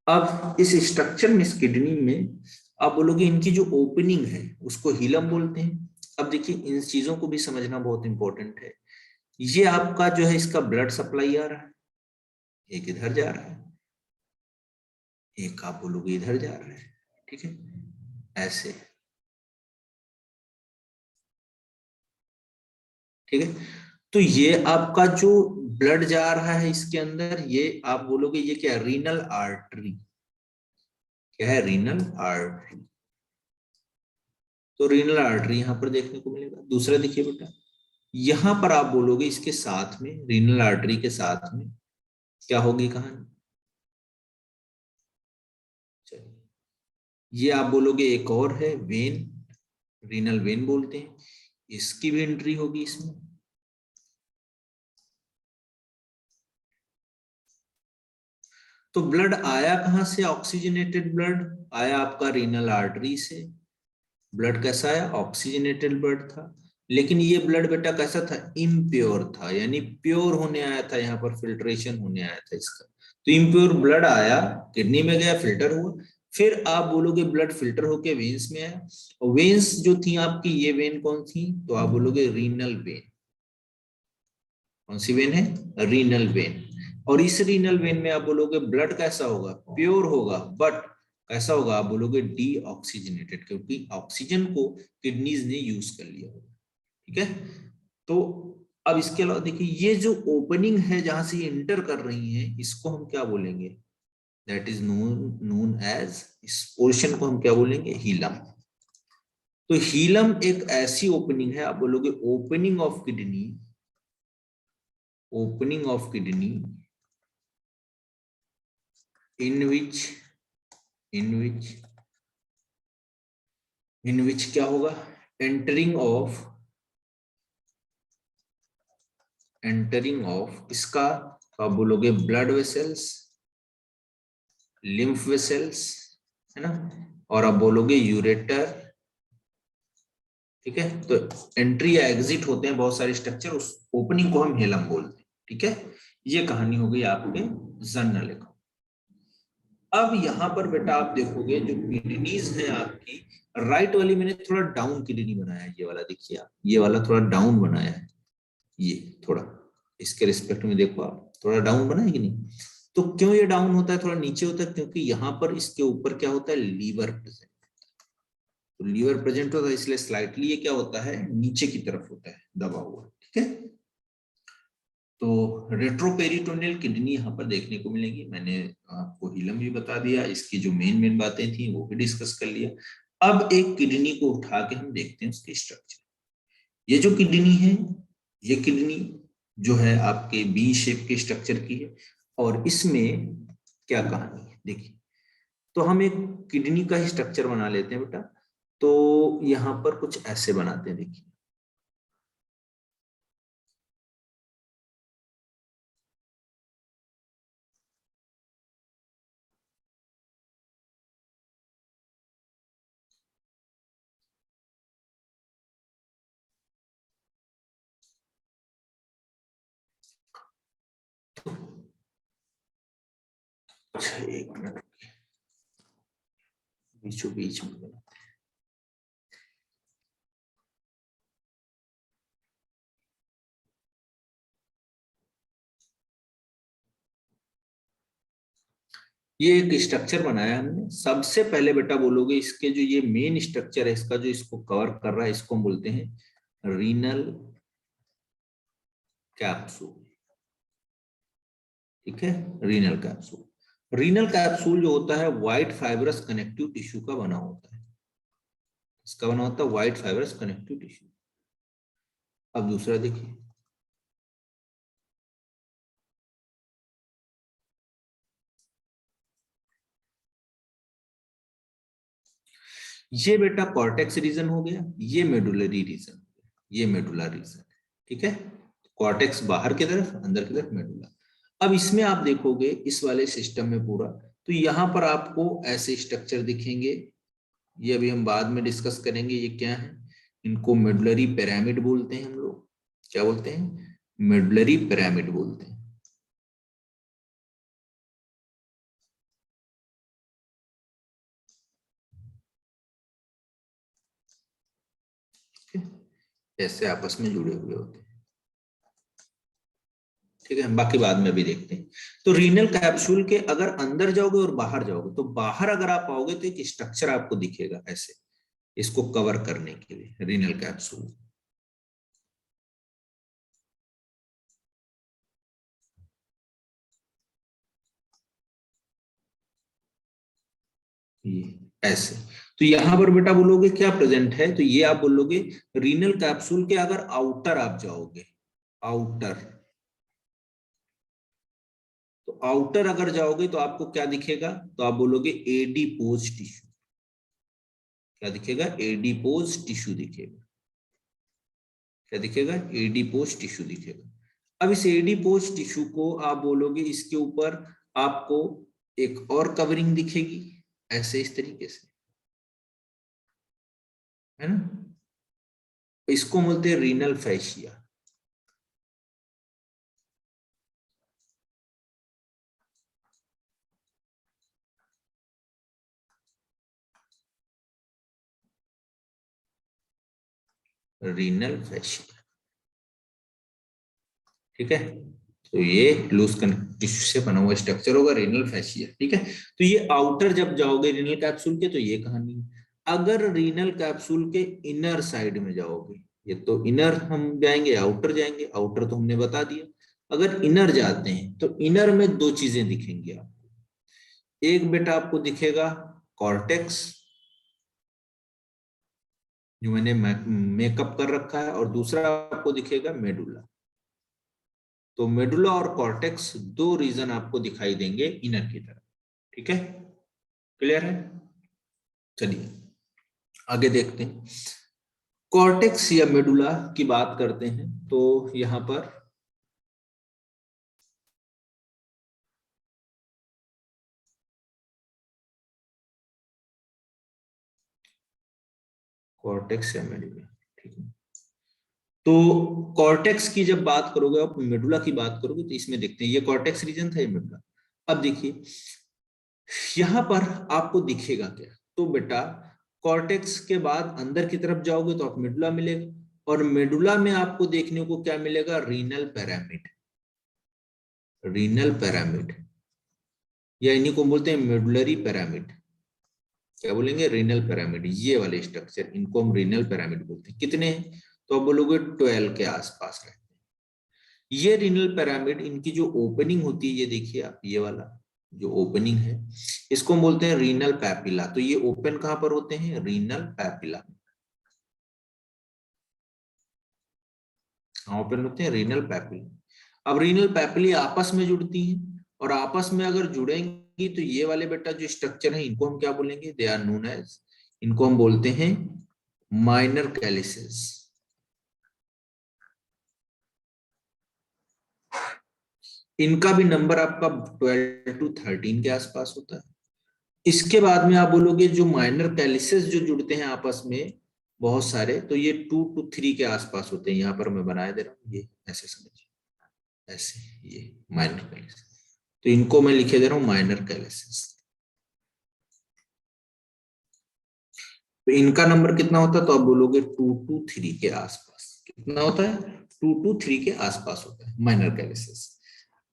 अब इस स्ट्रक्चर में, इस किडनी में आप बोलोगे इनकी जो ओपनिंग है उसको हिलम बोलते हैं। अब देखिए इन चीजों को भी समझना बहुत इंपॉर्टेंट है। ये आपका जो है इसका ब्लड सप्लाई आ रहा है, एक इधर जा रहा है, एक आप बोलोगे इधर जा रहा है। ठीक है, ऐसे। ठीक है, तो ये आपका जो ब्लड जा रहा है इसके अंदर, ये आप बोलोगे ये क्या है? Renal artery. क्या है? Renal artery. तो रीनल आर्टरी यहां पर देखने को मिलेगा। दूसरा देखिए बेटा, यहां पर आप बोलोगे इसके साथ में, रीनल आर्टरी के साथ में क्या होगी कहानी? चलिए, ये आप बोलोगे एक और है वेन, रीनल वेन बोलते हैं, इसकी भी एंट्री होगी इसमें। तो ब्लड आया कहां से? ऑक्सीजनेटेड ब्लड आया आपका रीनल आर्टरी से। ब्लड कैसा आया? ऑक्सीजनेटेड ब्लड था। लेकिन ये ब्लड बेटा कैसा था? इम्प्योर था, यानी प्योर होने आया था, यहाँ पर फिल्ट्रेशन होने आया था इसका। तो इम्प्योर ब्लड आया, किडनी में गया, फिल्टर हुआ, फिर आप बोलोगे ब्लड फिल्टर होके वेन्स में आया। और वेन्स जो थी आपकी, ये वेन कौन थी? तो आप बोलोगे रीनल वेन। कौन सी वेन है? Renal vein. और इस रीनल वेन में आप बोलोगे ब्लड कैसा होगा? प्योर होगा, बट कैसा होगा? आप बोलोगे डी ऑक्सीजनेटेड, क्योंकि ऑक्सीजन को किडनीज ने यूज कर लिया होगा। ठीक है, तो अब इसके अलावा देखिए ये जो ओपनिंग है जहां से ये इंटर कर रही है, इसको हम क्या बोलेंगे? दैट इज नोन एज, इस पोर्शन को हम क्या बोलेंगे? हीलम। तो हीलम एक ऐसी ओपनिंग है, आप बोलोगे opening of kidney, opening of kidney in which क्या होगा? entering of एंटरिंग ऑफ इसका तो आप बोलोगे ब्लड वेसल्स, लिम्फ वेसल्स, है ना, और आप बोलोगे यूरेटर, ठीक है। तो एंट्री या एग्जिट होते हैं बहुत सारे स्ट्रक्चर, उस ओपनिंग को हम हेलम बोलते हैं, ठीक है। ये कहानी हो गई आपके जनरल अकाउंट। अब यहाँ पर बेटा आप देखोगे जो किडनीज है आपकी, राइट वाली मैंने थोड़ा डाउन किडनी बनाया है, ये वाला देखिए आप, ये वाला थोड़ा डाउन बनाया है, ये थोड़ा इसके रिस्पेक्ट में देखो आप, थोड़ा डाउन बना है कि नहीं। तो क्यों ये डाउन होता है, थोड़ा नीचे होता है, क्योंकि यहाँ पर इसके ऊपर क्या होता है, लीवर प्रेजेंट। तो लीवर प्रेजेंट होता है इसलिए स्लाइटली ये क्या होता है, नीचे की तरफ होता है, दबा हुआ, ठीक है। तो रेट्रोपेरिटोनियल किडनी यहाँ पर देखने को मिलेगी। मैंने आपको हिलम भी बता दिया, इसकी जो मेन मेन बातें थी वो भी डिस्कस कर लिया। अब एक किडनी को उठा के हम देखते हैं उसके स्ट्रक्चर। ये जो किडनी है, ये किडनी जो है आपके बी शेप के स्ट्रक्चर की है, और इसमें क्या कहानी है देखिए। तो हम एक किडनी का ही स्ट्रक्चर बना लेते हैं बेटा। तो यहाँ पर कुछ ऐसे बनाते हैं, देखिए। अच्छा एक मिनट, बीचों बीच में बना। ये एक स्ट्रक्चर बनाया हमने। सबसे पहले बेटा बोलोगे इसके जो ये मेन स्ट्रक्चर है, इसका जो इसको कवर कर रहा है, इसको हम बोलते हैं रीनल कैप्सूल, ठीक है। रीनल कैप्सूल, रीनल कैप्सूल जो होता है व्हाइट फाइब्रस कनेक्टिव टिश्यू का बना होता है। इसका बना होता है व्हाइट फाइब्रस कनेक्टिव टिश्यू। अब दूसरा देखिए, ये बेटा कॉर्टेक्स रीजन हो गया, ये मेडुलरी रीजन, ये मेडुला रीजन, ठीक है। कॉर्टेक्स बाहर की तरफ, अंदर की तरफ मेडुला। अब इसमें आप देखोगे इस वाले सिस्टम में पूरा, तो यहाँ पर आपको ऐसे स्ट्रक्चर दिखेंगे। ये अभी हम बाद में डिस्कस करेंगे, ये क्या है। इनको मेडुलरी पिरामिड बोलते हैं हम लोग। क्या बोलते हैं, मेडुलरी पिरामिड बोलते हैं। ऐसे आपस में जुड़े हुए होते हैं, ठीक है। बाकी बाद में भी देखते हैं। तो रीनल कैप्सूल के अगर अंदर जाओगे और बाहर जाओगे, तो बाहर अगर आप आओगे तो एक स्ट्रक्चर आपको दिखेगा ऐसे, इसको कवर करने के लिए रीनल कैप्सूल। ये ऐसे, तो यहां पर बेटा बोलोगे क्या प्रेजेंट है, तो ये आप बोलोगे रीनल कैप्सूल के अगर आउटर आप जाओगे, आउटर, तो आउटर अगर जाओगे तो आपको क्या दिखेगा, तो आप बोलोगे एडीपोज टिश्यू। क्या दिखेगा, एडीपोज टिश्यू दिखेगा। क्या दिखेगा, एडीपोज टिश्यू दिखेगा। अब इस एडीपोज टिश्यू को आप बोलोगे इसके ऊपर आपको एक और कवरिंग दिखेगी, ऐसे इस तरीके से, है ना। इसको बोलते हैं रीनल फैशिया। रीनल फैशिया, ठीक है। तो ये लूज कनेक्टिव टिश्यू से बना हुआ स्ट्रक्चर होगा रीनल फैशिया, ठीक है। तो ये आउटर जब जाओगे रीनल कैप्सूल के, तो ये कहानी है। अगर रीनल कैप्सूल के इनर साइड में जाओगे, ये तो इनर हम जाएंगे, आउटर जाएंगे, आउटर तो हमने बता दिया। अगर इनर जाते हैं तो इनर में दो चीजें दिखेंगी आपको। एक बेटा आपको दिखेगा कॉर्टेक्स, जो मैंने मेकअप कर रखा है, और दूसरा आपको दिखेगा मेडुला। तो मेडुला और कॉर्टेक्स दो रीजन आपको दिखाई देंगे इनर की तरफ, ठीक है। क्लियर है, चलिए आगे देखते हैं। कॉर्टेक्स या मेडुला की बात करते हैं, तो यहाँ पर कॉर्टेक्स या मेडुला, ठीक है। तो कॉर्टेक्स की जब बात करोगे आप, मेडुला की बात करोगे, तो इसमें देखते हैं ये कॉर्टेक्स रीजन था, ये मेडुला। अब देखिए यहां पर आपको दिखेगा क्या, तो बेटा कॉर्टेक्स के बाद अंदर की तरफ जाओगे तो आप मेडुला मिलेगा, और मेडुला में आपको देखने को क्या मिलेगा, रीनल पिरामिड। रीनल पिरामिड या इन्हीं को बोलते हैं मेडुलरी पिरामिड। क्या बोलेंगे, रीनल पिरामिड। ये वाले स्ट्रक्चर इनको हम रीनल पिरामिड बोलते हैं। कितने हैं, तो आप बोलोगे 12 के आसपास रहते हैं। ये रीनल पिरामिड, इनकी जो ओपनिंग होती है, ये देखिए आप, ये वाला जो ओपनिंग है इसको हम बोलते हैं रीनल पैपिला। तो ये ओपन कहां पर होते हैं, रीनल पैपिला। ओपन होते हैं रीनल पैपिला। अब रीनल पैपिली आपस में जुड़ती हैं, और आपस में अगर जुड़ेंगी तो ये वाले बेटा जो स्ट्रक्चर है इनको हम क्या बोलेंगे, दे आर नोन एज, इनको हम बोलते हैं माइनर कैलिसेस। इनका भी नंबर आपका 12 to 13 के आसपास होता है। इसके बाद में आप बोलोगे जो माइनर कैलिसेस जो जुड़ते हैं आपस में बहुत सारे, तो ये 2 to 3 के आसपास होते हैं। यहाँ पर मैं बनाया दे रहा हूँ, ये ऐसे समझिए, ऐसे, ये माइनर कैलिसेस। तो इनको मैं लिखे दे रहा हूँ माइनर कैलिसेस। तो इनका नंबर कितना होता है, तो आप बोलोगे 2 to 3 के आसपास। कितना होता है, 2 to 3 के आसपास होता है माइनर कैलिसेस।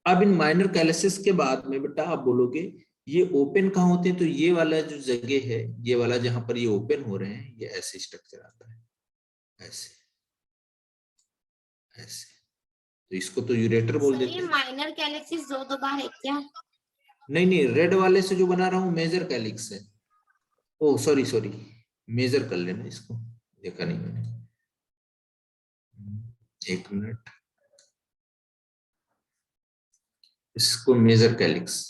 अब इन माइनर कैलिसेस के बाद में बेटा आप बोलोगे ये ओपन कहाँ होते हैं, तो ये वाला जो जगह है, ये वाला जहां पर ये ओपन हो रहे हैं, ये ऐसे स्ट्रक्चर आता है, ऐसे ऐसे। तो इसको तो यूरेटर बोल देते हैं। माइनर कैलिक्सिस दो बार है क्या? नहीं नहीं, रेड वाले से जो बना रहा हूँ मेजर कैलिक्स है। ओ सॉरी सॉरी, मेजर कर लेना इसको, देखा नहीं मैंने, एक मिनट, इसको मेजर कैलिक्स।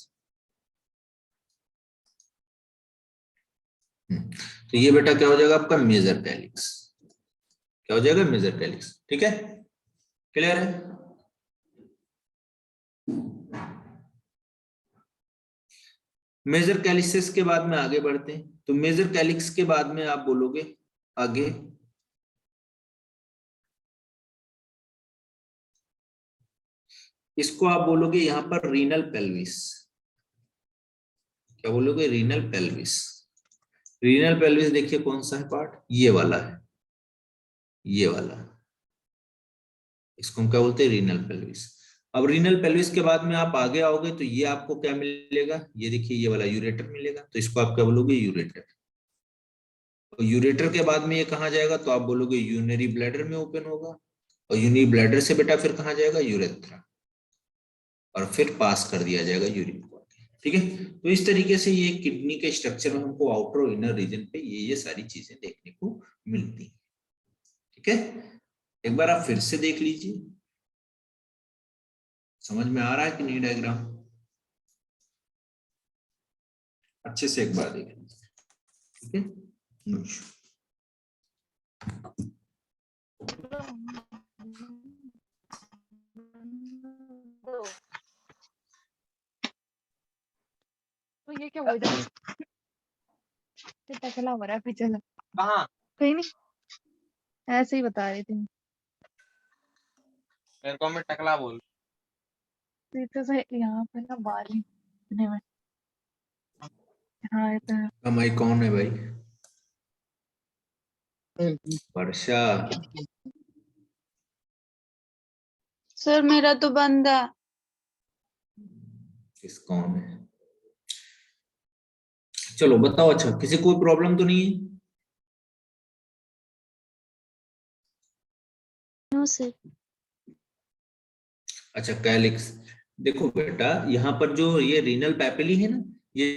तो ये बेटा क्या हो जाएगा आपका, मेजर कैलिक्स। क्या हो जाएगा, मेजर कैलिक्स। ठीक है, क्लियर है। मेजर कैलिक्स के बाद में आगे बढ़ते हैं। तो मेजर कैलिक्स के बाद में आप बोलोगे आगे, इसको आप बोलोगे यहां पर रीनल पेल्विस। क्या बोलोगे, रीनल पेल्विस। रीनल पेल्विस देखिए कौन सा है पार्ट, ये वाला है, ये वाला, इसको हम क्या बोलते हैं, रीनल पेल्विस। अब रीनल पेल्विस के बाद में आप आगे आओगे तो ये आपको क्या मिलेगा, ये देखिए ये वाला यूरेटर मिलेगा। तो इसको आप क्या बोलोगे, यूरेटर। और यूरेटर के बाद में ये कहाँ जाएगा, तो आप बोलोगे यूरिनरी ब्लैडर में ओपन होगा, और यूरिनरी ब्लैडर से बेटा फिर कहाँ जाएगा, यूरेथ्रा, और फिर पास कर दिया जाएगा यूरिन को। ठीक है, तो इस तरीके से ये किडनी के स्ट्रक्चर में हमको आउटर और इनर रीजन पे ये सारी चीजें देखने को मिलती है। ठीक है, एक बार आप फिर से देख लीजिए, समझ में आ रहा है कि नहीं डायग्राम, अच्छे से एक बार देख लीजिए। ठीक है, तो ये क्या हो रहा है, टकला हो रहा है पीछे से, कहाँ, कहीं नहीं, ऐसे ही बता रही थी। मेरे को मैं टकला बोल, पीछे से यहाँ पे ना बारी में। हाँ ये तो है। कमाई कौन है भाई, वर्षा। सर मेरा तो बंद है। किस कौन है, चलो बताओ। अच्छा, किसी कोई प्रॉब्लम तो नहीं है, नो सर। अच्छा कैलिक्स। देखो बेटा यहाँ पर जो ये रीनल पैपिली है ना, ये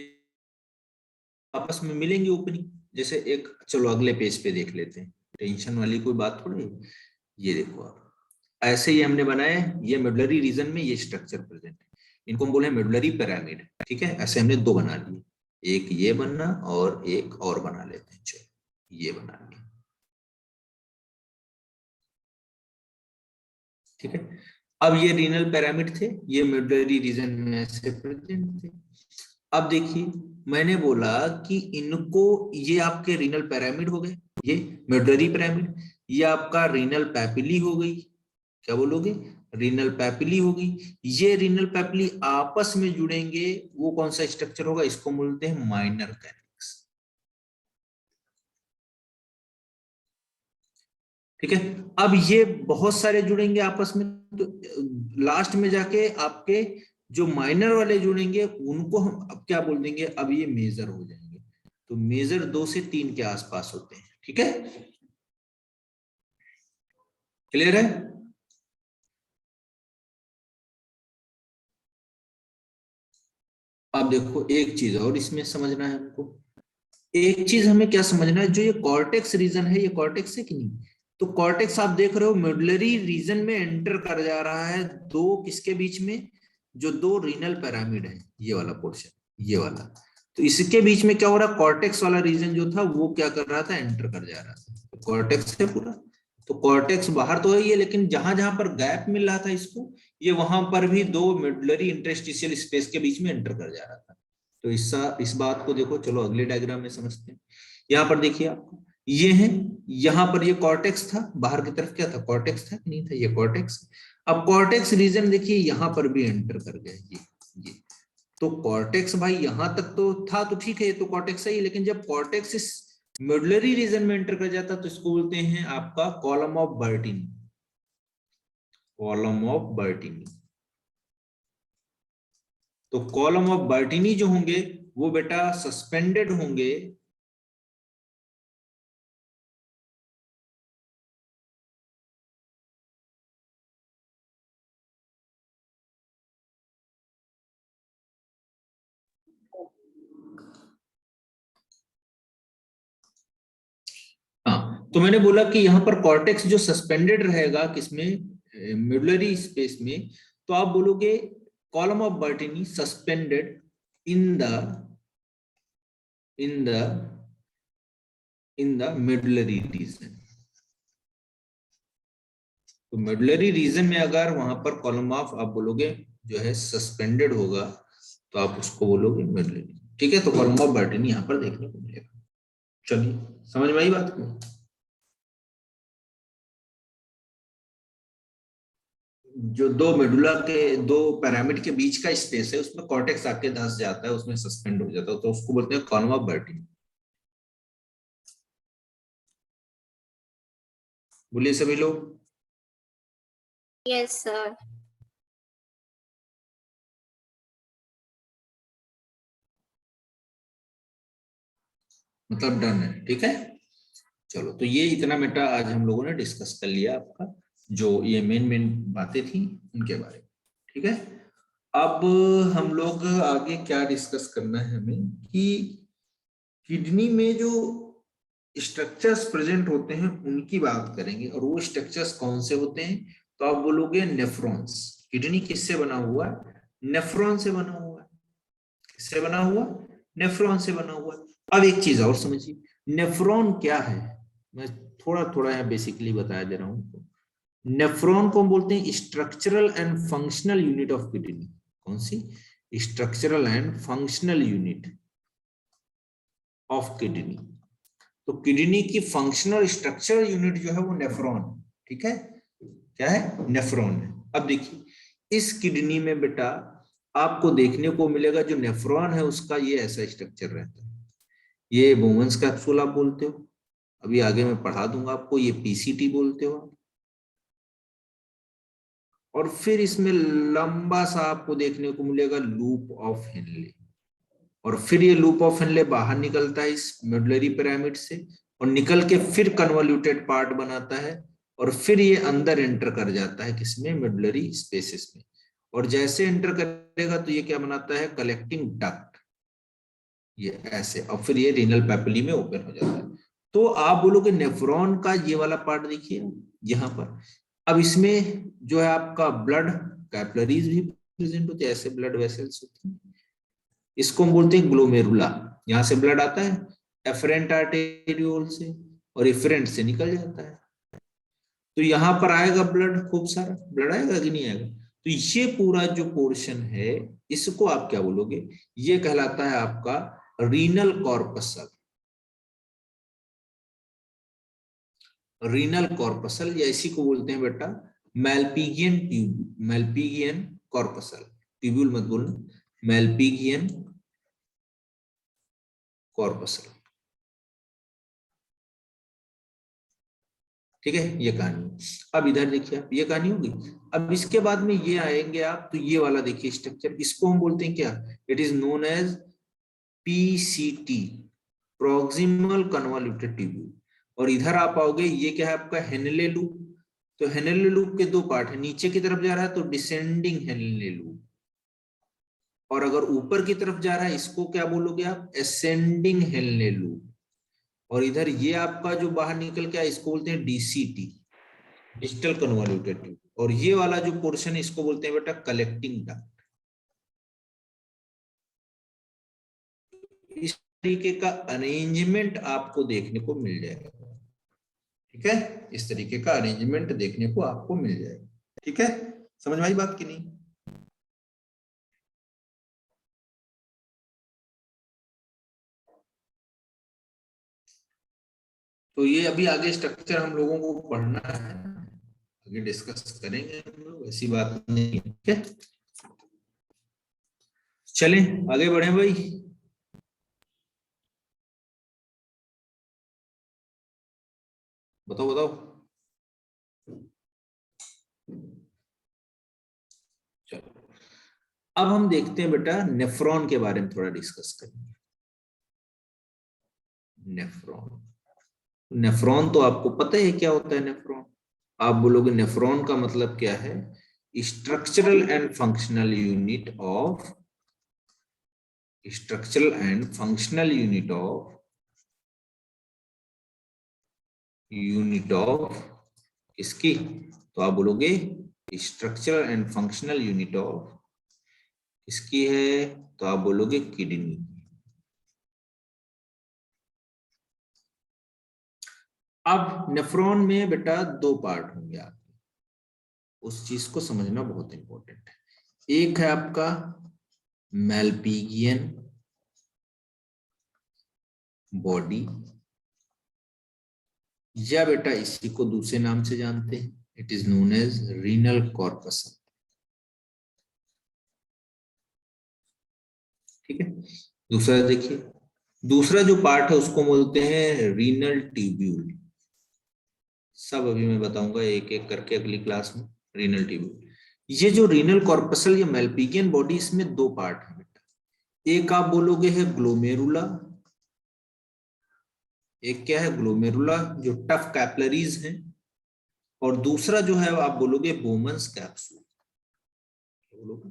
आपस में मिलेंगे ओपनिंग, जैसे एक, चलो अगले पेज पे देख लेते हैं, टेंशन वाली कोई बात थोड़ी है। ये देखो आप, ऐसे ही हमने बनाया, ये मेडुलरी रीजन में ये स्ट्रक्चर प्रेजेंट है, इनको हम बोले मेडुलरी पिरामिड। ठीक है, ऐसे हमने दो बना लिए, एक ये बनना और एक और बना लेते हैं, चलो ये बना लिया। ठीक है, अब ये रीनल पिरामिड थे, ये मेडुलरी रीजन में ऐसे प्रेजेंट थे। अब देखिए मैंने बोला कि इनको, ये आपके रीनल पिरामिड हो गए, ये मेडुलरी पिरामिड, ये आपका रीनल पैपिली हो गई, क्या बोलोगे, रीनल पैपिली होगी। ये रीनल पैपिली आपस में जुड़ेंगे, वो कौन सा स्ट्रक्चर होगा, इसको बोलते हैं माइनर कैनिक्स। ठीक है, अब ये बहुत सारे जुड़ेंगे आपस में, तो लास्ट में जाके आपके जो माइनर वाले जुड़ेंगे उनको हम अब क्या बोल देंगे, अब ये मेजर हो जाएंगे। तो मेजर 2 से 3 के आसपास होते हैं। ठीक है, क्लियर है। अब देखो एक चीज और इसमें समझना है हमको, एक चीज हमें क्या समझना है, जो ये कॉर्टेक्स रीजन है, ये कॉर्टेक्स है कि नहीं, तो कॉर्टेक्स आप देख रहे हो मेडुलरी रीजन में एंटर कर जा रहा है, दो किसके बीच में, जो दो रीनल पिरामिड है, ये वाला पोर्शन, ये वाला, तो इसके बीच में क्या हो रहा है, कॉर्टेक्स वाला रीजन जो था वो क्या कर रहा था, एंटर कर जा रहा था, कॉर्टेक्स है पूरा। तो कॉर्टेक्स बाहर तो है ही है, लेकिन जहां जहां पर गैप मिल रहा था इसको, ये वहां पर भी दो मेडुलरी इंटरस्टिशियल स्पेस के बीच में एंटर कर जा रहा था। तो इस बात को देखो, चलो अगले डायग्राम में समझते हैं। यहाँ पर देखिए आपको, ये है, यहाँ पर ये कॉर्टेक्स था, बाहर की तरफ क्या था, कॉर्टेक्स था कि नहीं था, ये कॉर्टेक्स। अब कॉर्टेक्स रीजन देखिए यहाँ पर भी एंटर कर गया, ये तो कॉर्टेक्स भाई यहाँ तक तो था, तो ठीक है, ये तो कॉर्टेक्स है ही, लेकिन जब कॉर्टेक्स इस मेडुलरी रीजन में एंटर कर जाता तो इसको बोलते हैं आपका column of Bertini, column of Bertini. तो कॉलम ऑफ बर्टिनी जो होंगे वो बेटा सस्पेंडेड होंगे तो मैंने बोला कि यहाँ पर कॉर्टेक्स जो सस्पेंडेड रहेगा किसमें, मेडुलरी स्पेस में, तो आप बोलोगे column of Bertini suspended in the medullary region. तो मेडुलरी रीजन में अगर वहां पर कॉलम ऑफ आप बोलोगे जो है सस्पेंडेड होगा, तो आप उसको बोलोगे मेडुलरी। ठीक है, तो कॉलम ऑफ बर्टिनी यहाँ पर देखने को मिलेगा। चलिए समझ में आई बात को। जो दो मेडुला के दो पिरामिड के बीच का स्पेस है, उसमें कॉर्टेक्स आके धंस जाता है, उसमें सस्पेंड हो जाता है, तो उसको बोलते हैं कॉलम ऑफ बर्टिनी। बोलिए सभी लोग। Yes sir. मतलब डन है, ठीक है। चलो, तो ये इतना बेटा आज हम लोगों ने डिस्कस कर लिया आपका, जो ये मेन बातें थी उनके बारे में। ठीक है, अब हम लोग आगे क्या डिस्कस करना है हमें, कि किडनी में जो स्ट्रक्चर्स प्रेजेंट होते हैं उनकी बात करेंगे, और वो स्ट्रक्चर्स कौन से होते हैं, तो आप बोलोगे नेफ्रॉन्स। किडनी किससे बना हुआ है, नेफ्रॉन से बना हुआ है। किससे बना हुआ, नेफ्रॉन से बना हुआ है। अब एक चीज और समझिए, नेफ्रॉन क्या है, मैं थोड़ा थोड़ा यहाँ बेसिकली बताया दे रहा हूँ। नेफ्रॉन को बोलते हैं structural and functional unit of kidney. कौन सी, structural and functional unit of kidney. तो किडनी की फंक्शनल स्ट्रक्चरल यूनिट जो है वो नेफ्रॉन, ठीक है, क्या है, नेफ्रॉन है। अब देखिए इस किडनी में बेटा आपको देखने को मिलेगा जो नेफ्रॉन है उसका ये ऐसा स्ट्रक्चर रहता है। ये बोमन्स कैप्सूल आप बोलते हो, अभी आगे मैं पढ़ा दूंगा आपको, ये पीसीटी बोलते हो आप। और फिर इसमें लंबा सा आपको देखने को मिलेगा लूप ऑफ हेनले, और फिर ये लूप ऑफ हेनले बाहर निकलता है इस मेडुलरी पिरामिड से, और निकल के फिर कन्वोल्यूटेड पार्ट बनाता है, और फिर ये अंदर एंटर कर जाता है किसमें, मेडुलरी स्पेसेस में। और जैसे एंटर करेगा तो ये क्या बनाता है, कलेक्टिंग डक्ट, ये ऐसे, और फिर ये रीनल पैपिली में ओपन हो जाता है। तो आप बोलोगे नेफ्रॉन का ये वाला पार्ट देखिए यहाँ पर। अब इसमें जो है आपका ब्लड कैपिलरीज भी प्रेजेंट होते हैं, ऐसे ब्लड वेसल्स होते हैं, इसको हम बोलते हैं ग्लोमेरुला। यहाँ से ब्लड आता है एफरेंट आर्टेरियोल से, और इफरेंट से निकल जाता है। तो यहाँ पर आएगा ब्लड, खूब सारा ब्लड आएगा कि नहीं आएगा। तो ये पूरा जो पोर्शन है इसको आप क्या बोलोगे, ये कहलाता है आपका रीनल कॉर्पस। रीनल कॉर्पसल, या इसी को बोलते हैं बेटा मैल्पिगियन ट्यूब, मैल्पिगियन कॉर्पसल, ट्यूब्यूल मत बोलना, मैल्पिगियन कॉर्पसल। ठीक है, ये कहानी। अब इधर देखिए आप, ये कहानी होगी। अब इसके बाद में ये आएंगे आप, तो ये वाला देखिए स्ट्रक्चर, इसको हम बोलते हैं क्या, it is known as PCT, proximal convoluted tubule. और इधर आप आओगे, ये क्या है आपका हेनले लूप। तो हेनले लूप के दो पार्ट है, नीचे की तरफ जा रहा है तो डिसेंडिंग हेनले लूप, और अगर ऊपर की तरफ जा रहा है इसको क्या बोलोगे आप, एसेंडिंग हेनले लूप। और इधर ये आपका जो बाहर निकल के आया इसको बोलते हैं डीसीटी, डिजिटल कन्वॉल्यूटेड ट्यूब। और ये वाला जो पोर्शन है इसको बोलते हैं बेटा कलेक्टिंग डक्ट। इस तरीके का अरेंजमेंट आपको देखने को मिल जाएगा। ठीक है, इस तरीके का अरेंजमेंट देखने को आपको मिल जाएगा। ठीक है, समझ में आई बात की नहीं? तो ये अभी आगे स्ट्रक्चर हम लोगों को पढ़ना है, आगे डिस्कस करेंगे हम लोग, ऐसी बात नहीं है। ठीक है, चलें आगे बढ़े भाई। बताओ बताओ। चलो अब हम देखते हैं बेटा नेफ्रॉन के बारे में थोड़ा डिस्कस करेंगे। नेफ्रॉन, नेफ्रॉन तो आपको पता है क्या होता है नेफ्रॉन? आप बोलोगे नेफ्रॉन का मतलब क्या है, structural and functional unit of, structural and functional unit of इसकी, तो आप बोलोगे structural and functional unit of इसकी है, तो आप बोलोगे किडनी। अब नेफ्रॉन में बेटा दो पार्ट होंगे आपके, उस चीज को समझना बहुत इंपॉर्टेंट है। एक है आपका मैल्पिगियन बॉडी, या बेटा इसी को दूसरे नाम से जानते हैं, it is known as renal corpus. ठीक है, दूसरा देखिए, दूसरा जो पार्ट है उसको बोलते हैं रीनल ट्यूब्यूल। सब अभी मैं बताऊंगा एक एक करके अगली क्लास में। रीनल ट्यूब्यूल, ये जो रीनल कॉर्पसल या मैल्पिगियन बॉडी, इसमें दो पार्ट है बेटा। एक आप बोलोगे है ग्लोमेरुला, एक क्या है ग्लोमेरुला जो टफ कैपिलरीज है, और दूसरा जो है आप बोलोगे बोमन्स कैप्सूल। बोलोगे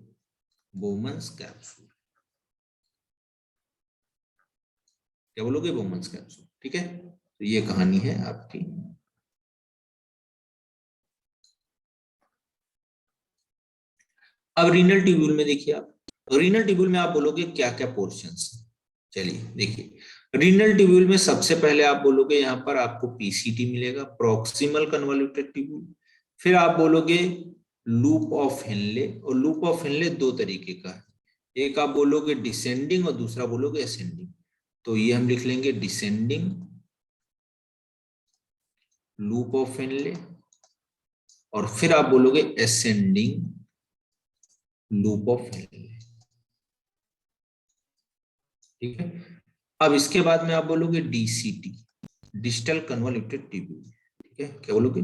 बोमन्स कैप्सूल, क्या बोलोगे बोमन्स कैप्सूल। ठीक है, तो ये कहानी है आपकी। अब रीनल ट्यूब्यूल में देखिए आप, रीनल ट्यूब्यूल में आप बोलोगे क्या क्या पोर्शंस है। चलिए देखिए, रीनल ट्यूब्यूल में सबसे पहले आप बोलोगे यहाँ पर आपको पीसीटी मिलेगा, प्रॉक्सिमल कन्वॉल्यूटेड ट्यूब्यूल। फिर आप बोलोगे लूप ऑफ हेनले, और लूप ऑफ हेनले दो तरीके का है, एक आप बोलोगे डिसेंडिंग और दूसरा बोलोगे असेंडिंग। तो ये हम लिख लेंगे डिसेंडिंग लूप ऑफ हेनले, और फिर आप बोलोगे असेंडिंग लूप ऑफ हेनले। ठीक है, अब इसके बाद में आप बोलोगे डीसीटी, डिजिटल कन्वॉल्यूटेड ट्यूब्यूल। ठीक है, क्या बोलोगे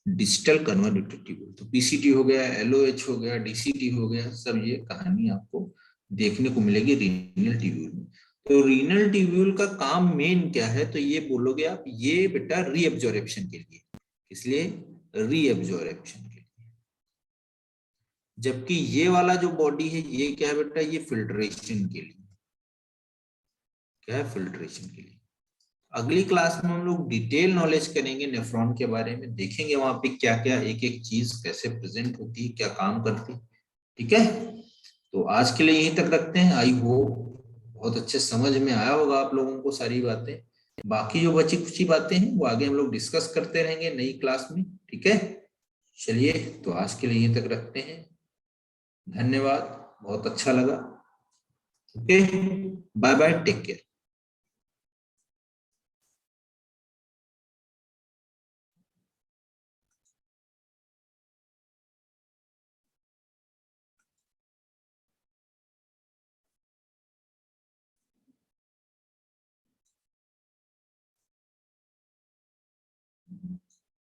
डिजिटल कन्वॉल्यूटेड ट्यूब्यूल। तो पीसीटी हो गया, एलओएच हो गया, डीसीटी हो गया, सब ये कहानी आपको देखने को मिलेगी रीनल ट्यूब्यूल में। तो रीनल ट्यूब्यूल का काम मेन क्या है, तो ये बोलोगे आप, ये बेटा रीअब्जॉर्प्शन के लिए, इसलिए रीअब्जॉर्प्शन के लिए। जबकि ये वाला जो बॉडी है ये क्या है बेटा, ये फिल्ट्रेशन के लिए, क्या है फिल्ट्रेशन के लिए। अगली क्लास में हम लोग डिटेल नॉलेज करेंगे नेफ्रॉन के बारे में, देखेंगे वहां पे क्या क्या एक एक चीज कैसे प्रेजेंट होती है, क्या काम करती है। ठीक है, तो आज के लिए यहीं तक रखते हैं। आई होप बहुत अच्छे समझ में आया होगा आप लोगों को सारी बातें। बाकी जो बची कुछ बातें हैं वो आगे हम लोग डिस्कस करते रहेंगे नई क्लास में। ठीक है, चलिए तो आज के लिए यहीं तक रखते हैं। धन्यवाद, बहुत अच्छा लगा। Okay, bye bye, take care.